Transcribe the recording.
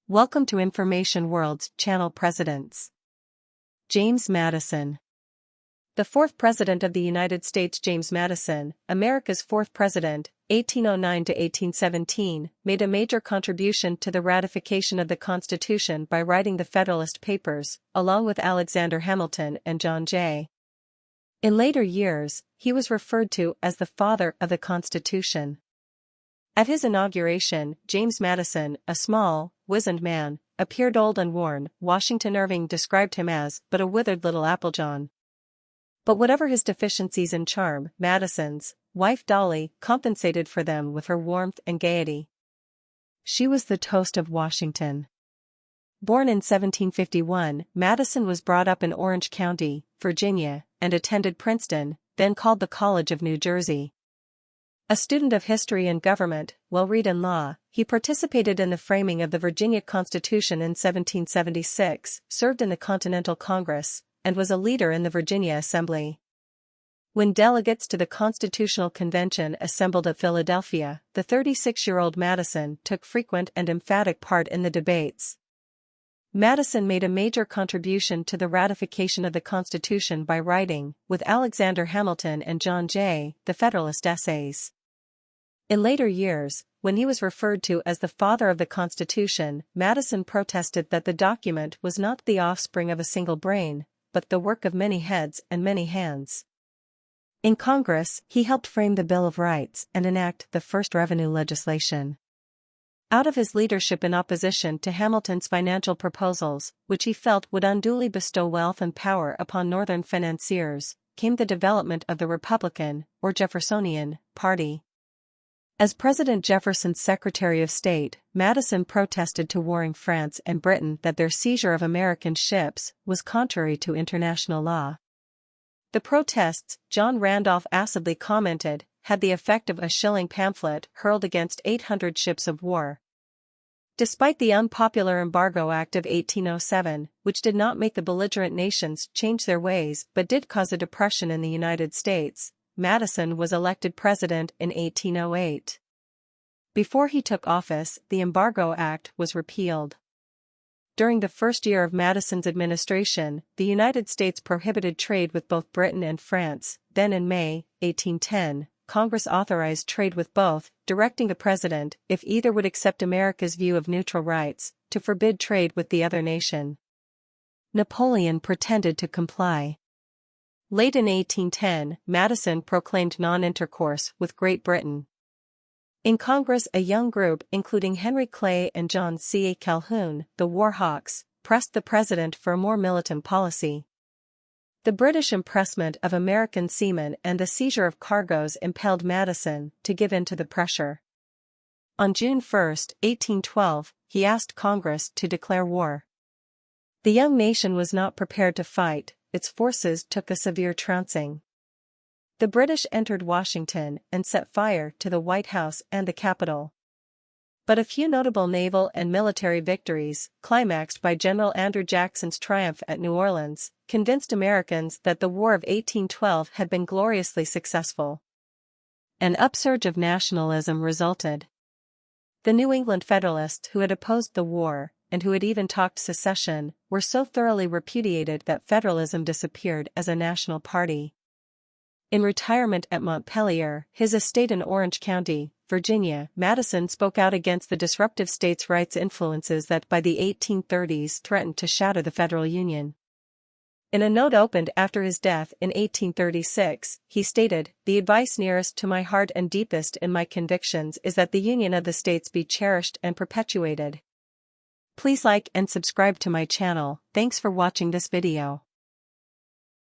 Welcome to Information World's Channel Presidents. James Madison. The fourth President of the United States, James Madison, America's fourth President, 1809 to 1817, made a major contribution to the ratification of the Constitution by writing the Federalist Papers, along with Alexander Hamilton and John Jay. In later years, he was referred to as the father of the Constitution. At his inauguration, James Madison, a small, wizened man, appeared old and worn. Washington Irving described him as but a withered little applejawn. But whatever his deficiencies in charm, Madison's wife Dolly compensated for them with her warmth and gaiety. She was the toast of Washington. Born in 1751, Madison was brought up in Orange County, Virginia, and attended Princeton, then called the College of New Jersey. A student of history and government, well-read in law, he participated in the framing of the Virginia Constitution in 1776, served in the Continental Congress, and was a leader in the Virginia Assembly. When delegates to the Constitutional Convention assembled at Philadelphia, the 36-year-old Madison took frequent and emphatic part in the debates. Madison made a major contribution to the ratification of the Constitution by writing, with Alexander Hamilton and John Jay, the Federalist Essays. In later years, when he was referred to as the father of the Constitution, Madison protested that the document was not the offspring of a single brain, but the work of many heads and many hands. In Congress, he helped frame the Bill of Rights and enact the first revenue legislation. Out of his leadership in opposition to Hamilton's financial proposals, which he felt would unduly bestow wealth and power upon Northern financiers, came the development of the Republican, or Jeffersonian, Party. As President Jefferson's Secretary of State, Madison protested to warring France and Britain that their seizure of American ships was contrary to international law. The protests, John Randolph acidly commented, had the effect of a shilling pamphlet hurled against 800 ships of war. Despite the unpopular Embargo Act of 1807, which did not make the belligerent nations change their ways but did cause a depression in the United States, Madison was elected president in 1808. Before he took office, the Embargo Act was repealed. During the first year of Madison's administration, the United States prohibited trade with both Britain and France. Then in May, 1810, Congress authorized trade with both, directing the president, if either would accept America's view of neutral rights, to forbid trade with the other nation. Napoleon pretended to comply. Late in 1810, Madison proclaimed non-intercourse with Great Britain. In Congress, a young group, including Henry Clay and John C. Calhoun, the War Hawks, pressed the president for a more militant policy. The British impressment of American seamen and the seizure of cargoes impelled Madison to give in to the pressure. On June 1, 1812, he asked Congress to declare war. The young nation was not prepared to fight. Its forces took a severe trouncing. The British entered Washington and set fire to the White House and the Capitol. But a few notable naval and military victories, climaxed by General Andrew Jackson's triumph at New Orleans, convinced Americans that the War of 1812 had been gloriously successful. An upsurge of nationalism resulted. The New England Federalists who had opposed the war, and who had even talked secession, were so thoroughly repudiated that federalism disappeared as a national party. In retirement at Montpelier, his estate in Orange County, Virginia, Madison spoke out against the disruptive states' rights influences that by the 1830s threatened to shatter the federal union. In a note opened after his death in 1836, he stated, "The advice nearest to my heart and deepest in my convictions is that the union of the states be cherished and perpetuated." Please like and subscribe to my channel. Thanks for watching this video.